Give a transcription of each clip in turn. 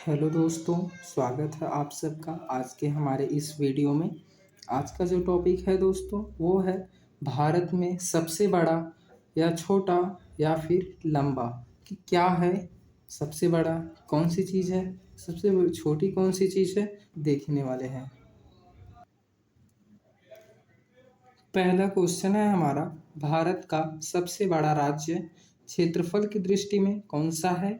Hello दोस्तों, स्वागत है आप सबका आज के हमारे इस वीडियो में। आज का जो टॉपिक है दोस्तों वो है भारत में सबसे बड़ा या छोटा या फिर लंबा कि क्या है सबसे बड़ा कौन सी चीज़ है, सबसे छोटी कौन सी चीज़ है, देखने वाले हैं। पहला क्वेश्चन है हमारा, भारत का सबसे बड़ा राज्य क्षेत्रफल की दृष्टि में कौन सा है?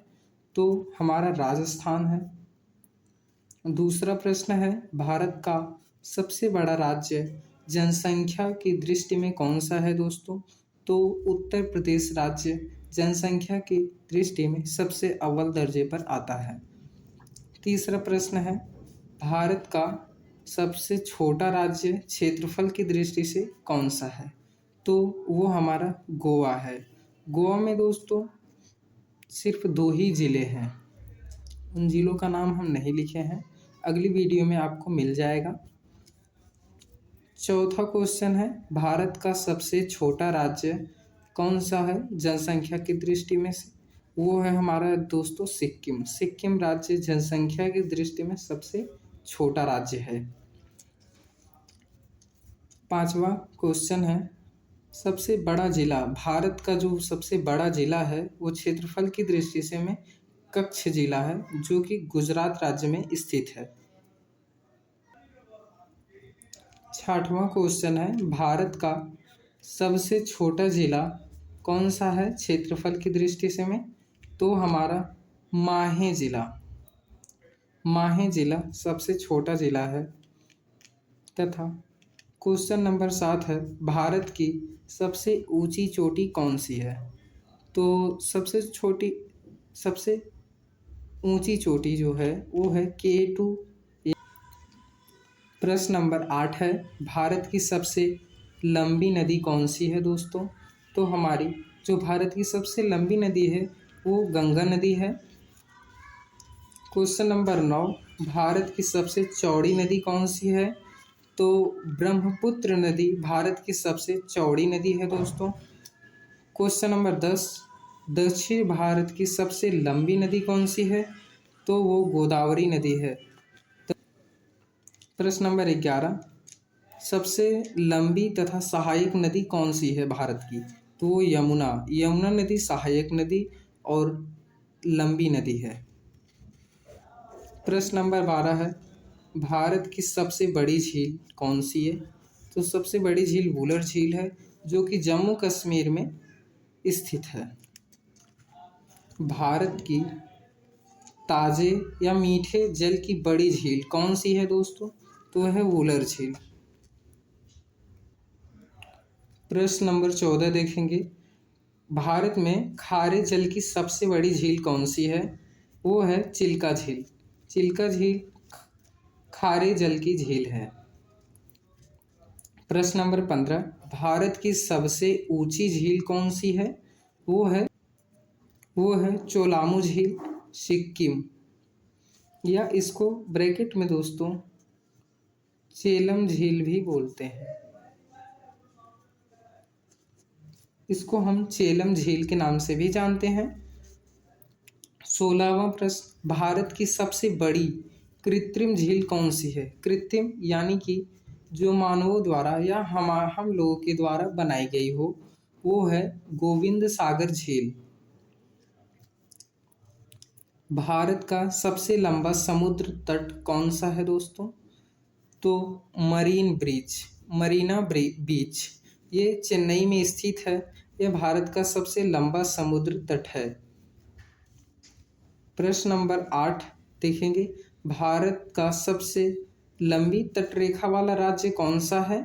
तो हमारा राजस्थान है। दूसरा प्रश्न है, भारत का सबसे बड़ा राज्य जनसंख्या की दृष्टि में कौन सा है दोस्तों? तो उत्तर प्रदेश राज्य जनसंख्या की दृष्टि में सबसे अव्वल दर्जे पर आता है। तीसरा प्रश्न है, भारत का सबसे छोटा राज्य क्षेत्रफल की दृष्टि से कौन सा है? तो वो हमारा गोवा है। गोवा में दोस्तों सिर्फ 2 ही ज़िले हैं। उन ज़िलों का नाम हम नहीं लिखे हैं, अगली वीडियो में आपको मिल जाएगा। चौथा क्वेश्चन है, भारत का सबसे छोटा राज्य कौन सा है जनसंख्या की दृष्टि में से? वो है हमारा दोस्तों सिक्किम। सिक्किम राज्य जनसंख्या की दृष्टि में सबसे छोटा राज्य है। पांचवा क्वेश्चन है, सबसे बड़ा जिला, भारत का जो सबसे बड़ा जिला है वो क्षेत्रफल की दृष्टि से में कच्छ जिला है जो कि गुजरात राज्य में स्थित है। छठवां क्वेश्चन है, भारत का सबसे छोटा जिला कौन सा है क्षेत्रफल की दृष्टि से में? तो हमारा माहे जिला। माहे जिला सबसे छोटा जिला है। तथा क्वेश्चन नंबर 7 है, भारत की सबसे ऊंची चोटी कौन सी है? तो सबसे ऊंची चोटी जो है वो है K2। प्रश्न नंबर 8 है, भारत की सबसे लंबी नदी कौन सी है दोस्तों? तो हमारी जो भारत की सबसे लंबी नदी है वो गंगा नदी है। क्वेश्चन नंबर 9, भारत की सबसे चौड़ी नदी कौन सी है? तो ब्रह्मपुत्र नदी भारत की सबसे चौड़ी नदी है दोस्तों। क्वेश्चन नंबर 10, दक्षिण भारत की सबसे लंबी नदी कौन सी है? तो वो गोदावरी नदी है। प्रश्न नंबर 11, सबसे लंबी तथा सहायक नदी कौन सी है भारत की? तो वो यमुना। यमुना नदी सहायक नदी और लंबी नदी है। प्रश्न नंबर 12 है, भारत की सबसे बड़ी झील कौन सी है? तो सबसे बड़ी झील वुलर झील है जो कि जम्मू कश्मीर में स्थित है। भारत की ताजे या मीठे जल की बड़ी झील कौन सी है दोस्तों? तो है वुलर झील। प्रश्न नंबर 14 देखेंगे, भारत में खारे जल की सबसे बड़ी झील कौन सी है? वो है चिल्का झील। चिल्का झील खारे जल की झील है। प्रश्न नंबर 15, भारत की सबसे ऊंची झील कौन सी है? वो है चोलामू झील, सिक्किम, या इसको ब्रैकेट में दोस्तों चेलम झील भी बोलते हैं। इसको हम चेलम झील के नाम से भी जानते हैं। 16वां प्रश्न, भारत की सबसे बड़ी कृत्रिम झील कौन सी है? कृत्रिम यानी कि जो मानवों द्वारा या हम लोगों के द्वारा बनाई गई हो, वो है गोविंद सागर झील। भारत का सबसे लंबा समुद्र तट कौन सा है दोस्तों? तो मरीना बीच, ये चेन्नई में स्थित है। यह भारत का सबसे लंबा समुद्र तट है। प्रश्न नंबर 8 देखेंगे, भारत का सबसे लंबी तटरेखा वाला राज्य कौन सा है?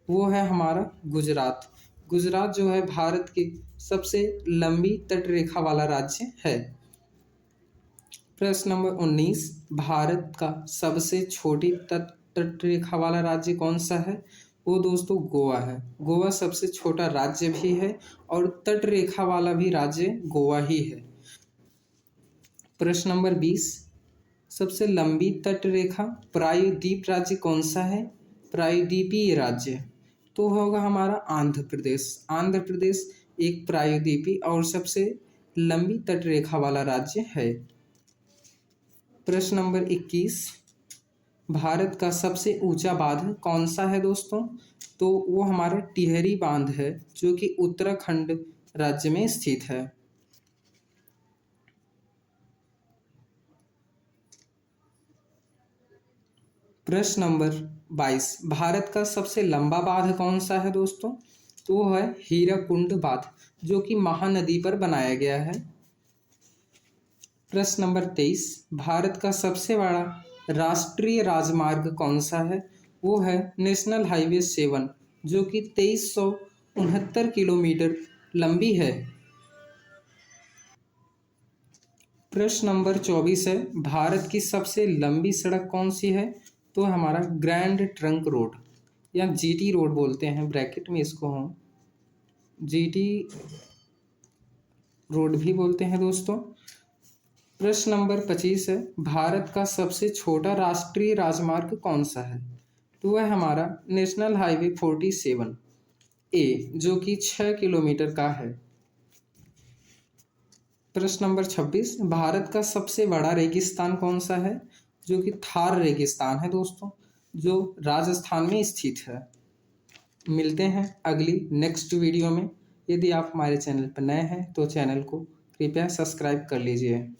वो है हमारा गुजरात। गुजरात जो है भारत की सबसे लंबी तटरेखा वाला राज्य है। प्रश्न नंबर 19, भारत का सबसे छोटी तटरेखा वाला राज्य कौन सा है? वो दोस्तों गोवा है। गोवा सबसे छोटा राज्य भी है और तटरेखा वाला भी राज्य गोवा ही है। प्रश्न नंबर 20, सबसे लंबी तटरेखा प्रायद्वीप राज्य कौन सा है? प्रायद्वीपीय राज्य तो होगा हमारा आंध्र प्रदेश। आंध्र प्रदेश एक प्रायद्वीपी और सबसे लंबी तटरेखा वाला राज्य है। प्रश्न नंबर 21, भारत का सबसे ऊंचा बांध कौन सा है दोस्तों? तो वो हमारा टिहरी बांध है, जो कि उत्तराखंड राज्य में स्थित है। प्रश्न नंबर 22, भारत का सबसे लंबा बांध कौन सा है दोस्तों? तो वो है हीराकुंड बांध, जो कि महानदी पर बनाया गया है। प्रश्न नंबर 23, भारत का सबसे बड़ा राष्ट्रीय राजमार्ग कौन सा है? वो है नेशनल हाईवे 7, जो कि 2369 किलोमीटर लंबी है। प्रश्न नंबर 24 है, भारत की सबसे लंबी सड़क कौन सी है? तो हमारा ग्रैंड ट्रंक रोड, या जीटी रोड बोलते हैं, ब्रैकेट में इसको हम जीटी रोड भी बोलते हैं दोस्तों। प्रश्न नंबर 25 है, भारत का सबसे छोटा राष्ट्रीय राजमार्ग कौन सा है? तो वह हमारा नेशनल हाईवे 47 ए, जो कि 6 किलोमीटर का है। प्रश्न नंबर 26, भारत का सबसे बड़ा रेगिस्तान कौन सा है? जो कि थार रेगिस्तान है दोस्तों, जो राजस्थान में स्थित है। मिलते हैं अगली नेक्स्ट वीडियो में। यदि आप हमारे चैनल पर नए हैं तो चैनल को कृपया सब्सक्राइब कर लीजिए।